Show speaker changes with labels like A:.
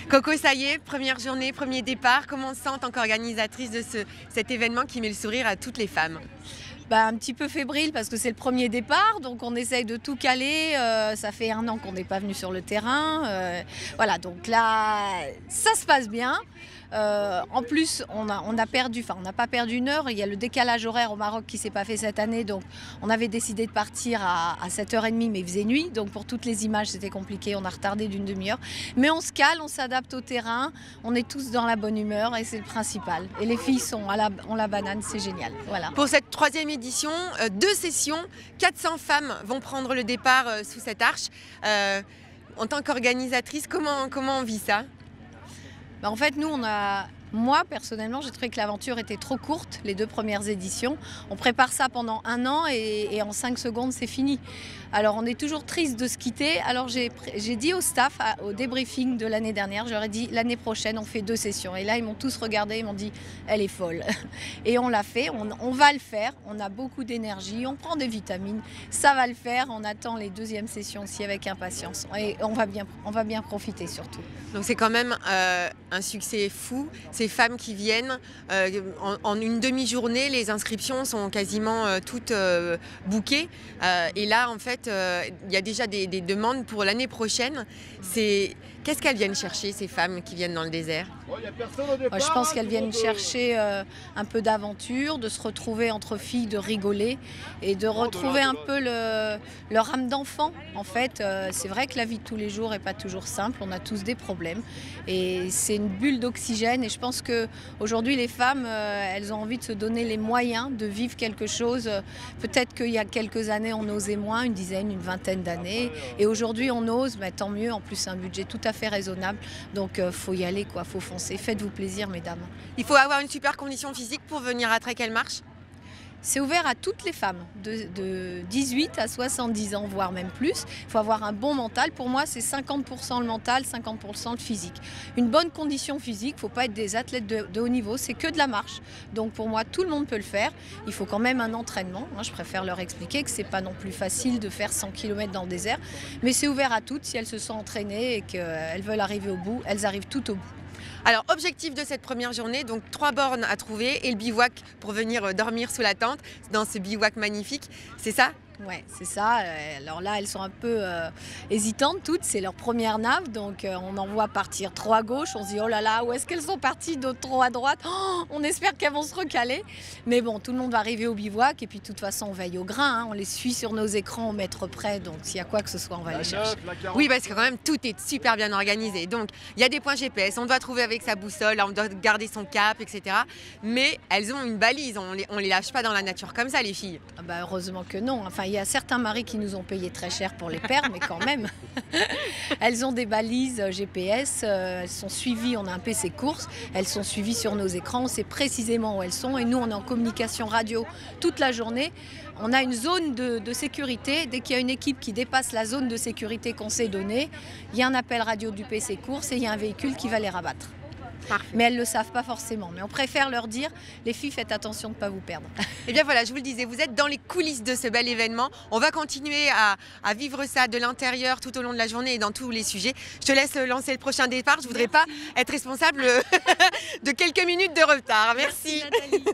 A: Coco, ça y est, première journée, premier départ. Comment on se sent en tant qu'organisatrice de cet événement qui met le sourire à toutes les femmes?
B: Bah, un petit peu fébrile parce que c'est le premier départ, donc on essaye de tout caler. Ça fait 1 an qu'on n'est pas venu sur le terrain. Voilà, donc là, ça se passe bien. En plus, on n'a pas perdu 1 heure. Il y a le décalage horaire au Maroc qui ne s'est pas fait cette année. Donc, on avait décidé de partir à 7h30, mais il faisait nuit. Donc, pour toutes les images, c'était compliqué. On a retardé d'1 demi-heure. Mais on se cale, on s'adapte au terrain. On est tous dans la bonne humeur et c'est le principal. Et les filles ont la banane, c'est génial. Voilà.
A: Pour cette 3e édition, 2 sessions, 400 femmes vont prendre le départ sous cette arche. En tant qu'organisatrice, comment on vit ça?
B: En fait, moi, personnellement, j'ai trouvé que l'aventure était trop courte, les 2 premières éditions. On prépare ça pendant 1 an et en 5 secondes, c'est fini. Alors, on est toujours triste de se quitter. Alors, j'ai dit au staff, au débriefing de l'année dernière, j'aurais dit l'année prochaine, on fait 2 sessions. Et là, ils m'ont tous regardé, ils m'ont dit, elle est folle. Et on l'a fait, on va le faire. On a beaucoup d'énergie, on prend des vitamines. Ça va le faire. On attend les 2e sessions aussi avec impatience. Et on va bien profiter surtout.
A: Donc, c'est quand même un succès fou. Ces femmes qui viennent en une demi-journée, les inscriptions sont quasiment toutes bookées. Et là, en fait, il y a déjà des demandes pour l'année prochaine. Qu'est-ce qu'elles viennent chercher, ces femmes qui viennent dans le désert?
B: Je pense qu'elles viennent chercher un peu d'aventure, de se retrouver entre filles, de rigoler et de retrouver un peu leur âme d'enfant. En fait, c'est vrai que la vie de tous les jours n'est pas toujours simple, on a tous des problèmes et c'est une bulle d'oxygène et je pense qu'aujourd'hui les femmes, elles ont envie de se donner les moyens de vivre quelque chose. Peut-être qu'il y a quelques années on osait moins, une dizaine, une vingtaine d'années et aujourd'hui on ose, mais tant mieux, en plus c'est un budget tout à fait raisonnable, donc faut y aller, quoi, faut foncer. Faites-vous plaisir, mesdames.
A: Il faut avoir une super condition physique pour venir à Trek El Marche?
B: C'est ouvert à toutes les femmes, de 18 à 70 ans, voire même plus. Il faut avoir un bon mental. Pour moi, c'est 50% le mental, 50% le physique. Une bonne condition physique, il ne faut pas être des athlètes de haut niveau, c'est que de la marche. Donc pour moi, tout le monde peut le faire. Il faut quand même un entraînement. Moi, je préfère leur expliquer que ce n'est pas non plus facile de faire 100 km dans le désert. Mais c'est ouvert à toutes. Si elles se sont entraînées et qu'elles veulent arriver au bout, elles arrivent tout au bout.
A: Alors, objectif de cette première journée, donc 3 bornes à trouver et le bivouac pour venir dormir sous la tente dans ce bivouac magnifique, c'est ça?
B: Ouais, c'est ça. Alors là, elles sont un peu hésitantes toutes. C'est leur première nave, donc on en voit partir 3 à gauche. On se dit, oh là là, où est-ce qu'elles sont parties? D'autres 3 à droite. Oh, on espère qu'elles vont se recaler. Mais bon, tout le monde va arriver au bivouac. Et puis, de toute façon, on veille au grain. Hein. On les suit sur nos écrans au mètre près. Donc, s'il y a quoi que ce soit, on va les chercher.
A: Oui, parce que quand même, tout est super bien organisé. Donc, il y a des points GPS. On doit trouver avec sa boussole. On doit garder son cap, etc. Mais elles ont une balise. On les lâche pas dans la nature comme ça, les filles.
B: Ah bah, heureusement que non. Enfin, il y a certains maris qui nous ont payé très cher pour les paires, mais quand même. Elles ont des balises GPS, elles sont suivies, on a un PC course, elles sont suivies sur nos écrans, on sait précisément où elles sont et nous on est en communication radio toute la journée. On a une zone de sécurité, dès qu'il y a une équipe qui dépasse la zone de sécurité qu'on s'est donnée, il y a un appel radio du PC course et il y a un véhicule qui va les rabattre.
A: Parfait.
B: Mais elles ne le savent pas forcément. Mais on préfère leur dire, les filles, faites attention de ne pas vous perdre.
A: Et bien voilà, je vous le disais, vous êtes dans les coulisses de ce bel événement. On va continuer à vivre ça de l'intérieur tout au long de la journée et dans tous les sujets. Je te laisse lancer le prochain départ. Je ne voudrais pas être responsable de quelques minutes de retard. Merci.
B: Nathalie.